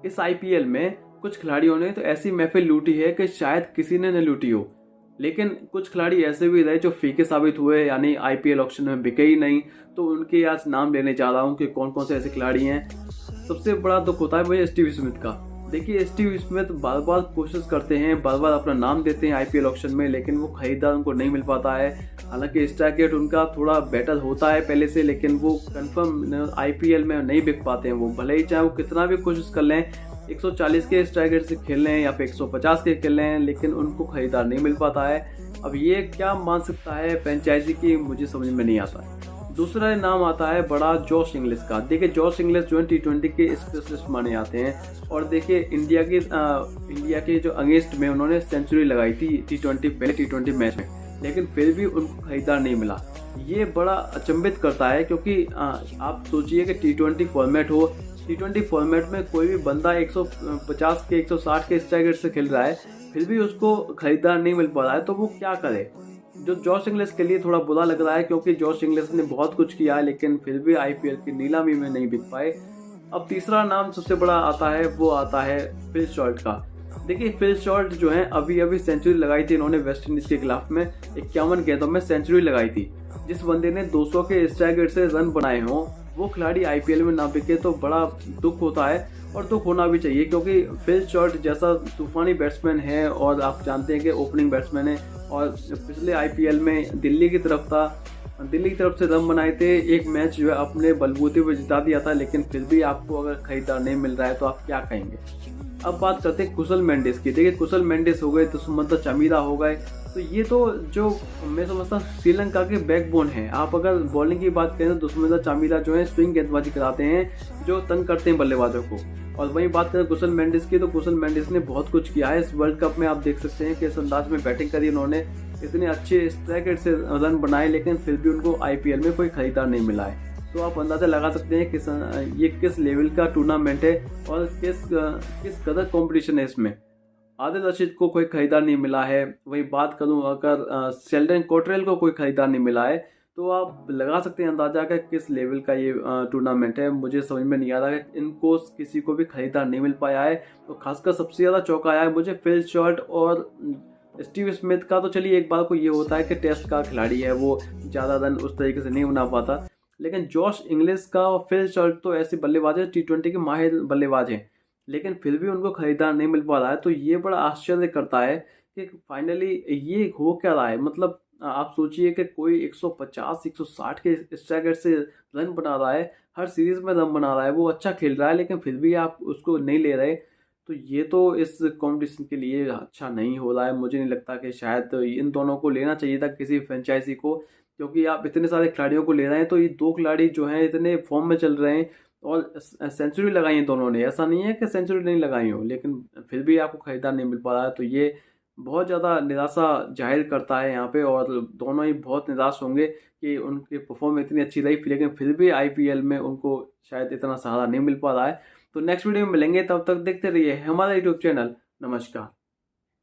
इस आईपीएल में कुछ खिलाड़ियों ने तो ऐसी महफिल लूटी है कि शायद किसी ने न लूटी हो, लेकिन कुछ खिलाड़ी ऐसे भी रहे जो फीके साबित हुए, यानी आईपीएल ऑक्शन में बिके ही नहीं। तो उनके आज नाम लेने जा रहा हूँ कि कौन कौन से ऐसे खिलाड़ी हैं। सबसे बड़ा दुख होता है मुझे स्टीव स्मिथ का। देखिए, स्टीव स्मिथ बार बार कोशिश करते हैं, बार बार अपना नाम देते हैं आईपीएल ऑक्शन में, लेकिन वो खरीदार उनको नहीं मिल पाता है। हालांकि स्ट्राइक रेट उनका थोड़ा बेटर होता है पहले से, लेकिन वो कंफर्म आईपीएल में नहीं बिक पाते हैं। वो भले ही चाहे वो कितना भी कोशिश कर लें, 140 के स्ट्राइक रेट से खेल लें या फिर 150 के खेल लें, लेकिन उनको खरीदार नहीं मिल पाता है। अब ये क्या मान सकता है फ्रेंचाइजी की, मुझे समझ में नहीं आता है। दूसरा नाम आता है बड़ा जॉश इंग्लिश का। देखिए, जॉश इंग्लिश जो है T20 के स्पेशलिस्ट माने जाते हैं, और देखिए इंडिया के जो अगेंस्ट में उन्होंने सेंचुरी लगाई थी पहले T20 मैच में, लेकिन फिर भी उनको खरीदार नहीं मिला। ये बड़ा अचंभित करता है, क्योंकि आप सोचिए कि T20 फॉर्मेट हो, T20 फॉर्मेट में कोई भी बंदा 150 के 160 के स्ट्राइक रेट से खेल रहा है, फिर भी उसको खरीदार नहीं मिल पा रहा है, तो वो क्या करे। जो जॉश इंग्लिश के लिए थोड़ा बुरा लग रहा है, क्योंकि जॉश इंग्लिश ने बहुत कुछ किया है, लेकिन फिर भी आईपीएल की नीलामी में नहीं बिक पाए। अब तीसरा नाम सबसे बड़ा आता है, वो आता है फिल शॉल्ट का। देखिए, फिल शॉल्ट जो है अभी अभी सेंचुरी लगाई थी इन्होंने वेस्ट इंडीज के खिलाफ में, 51 गेंदों में सेंचुरी लगाई थी। जिस बंदे ने 200 के स्ट्राइक रेट से रन बनाए हों, वो खिलाड़ी आईपीएल में ना बिके तो बड़ा दुख होता है, और दुख होना भी चाहिए, क्योंकि फिल शॉल्ट जैसा तूफानी बैट्समैन है, और आप जानते हैं कि ओपनिंग बैट्समैन है, और पिछले आईपीएल में दिल्ली की तरफ से रन बनाए थे। एक मैच जो है अपने बलबूते पे जिता दिया था, लेकिन फिर भी आपको अगर खरीदार नहीं मिल रहा है तो आप क्या कहेंगे। अब बात करते हैं कुशल मेंडिस की। देखिए, कुशल मेंडिस हो गए, दुष्मंत चमीरा हो गए, तो ये तो जो मैं समझता हूँ श्रीलंका के बैकबोन है। आप अगर बॉलिंग की बात करें तो दुष्मंत चमीरा जो है स्विंग गेंदबाजी कराते हैं, जो तंग करते हैं बल्लेबाजों को। और वहीं बात करें कुशल मेंडिस की, तो कुशल मेंडिस ने बहुत कुछ किया है इस वर्ल्ड कप में। आप देख सकते हैं कि इस अंदाज में बैटिंग करी उन्होंने, इतने अच्छे स्ट्राइक रेट से रन बनाए, लेकिन फिर भी उनको आईपीएल में कोई खरीदार नहीं मिला है। तो आप अंदाजा लगा सकते हैं कि ये किस लेवल का टूर्नामेंट है और किस कदर कंपटीशन है इसमें। आदिल रशीद को कोई खरीदार नहीं मिला है। वही बात करूं, अगर शेल्डन कोटरेल को कोई खरीदार नहीं मिला है, तो आप लगा सकते हैं अंदाजा कि किस लेवल का ये टूर्नामेंट है। मुझे समझ में नहीं आ रहा कि इनको किसी को भी खरीदार नहीं मिल पाया है। तो खासकर सबसे ज़्यादा चौंका आया है मुझे फिल शॉल्ट और स्टीव स्मिथ का। तो चलिए, एक बार को ये होता है कि टेस्ट का खिलाड़ी है, वो ज़्यादा रन उस तरीके से नहीं बना पाता, लेकिन जॉश इंग्लिश का और फिल शॉल्ट तो ऐसे बल्लेबाज है, T20 के माहिर बल्लेबाज हैं, लेकिन फिर भी उनको खरीदार नहीं मिल पा रहा है। तो ये बड़ा आश्चर्य करता है कि फाइनली ये हो क्या रहा है। मतलब आप सोचिए कि कोई 150 160 के स्ट्राइक रेट से रन बना रहा है, हर सीरीज में रन बना रहा है, वो अच्छा खेल रहा है, लेकिन फिर भी आप उसको नहीं ले रहे। तो ये तो इस कंपटीशन के लिए अच्छा नहीं हो रहा है। मुझे नहीं लगता कि शायद इन दोनों को लेना चाहिए था किसी फ्रेंचाइजी को, क्योंकि आप इतने सारे खिलाड़ियों को ले रहे हैं। तो ये दो खिलाड़ी जो हैं इतने फॉर्म में चल रहे हैं, और सेंचुरी लगाई है दोनों ने। ऐसा नहीं है कि सेंचुरी नहीं लगाई हो, लेकिन फिर भी आपको खरीदार नहीं मिल पा रहा है। तो ये बहुत ज़्यादा निराशा जाहिर करता है यहाँ पे, और दोनों ही बहुत निराश होंगे कि उनकी परफॉर्मेंस इतनी अच्छी रही, लेकिन फिर भी आईपीएल में उनको शायद इतना सहारा नहीं मिल पा रहा है। तो नेक्स्ट वीडियो में मिलेंगे, तब तक देखते रहिए हमारा यूट्यूब चैनल। नमस्कार।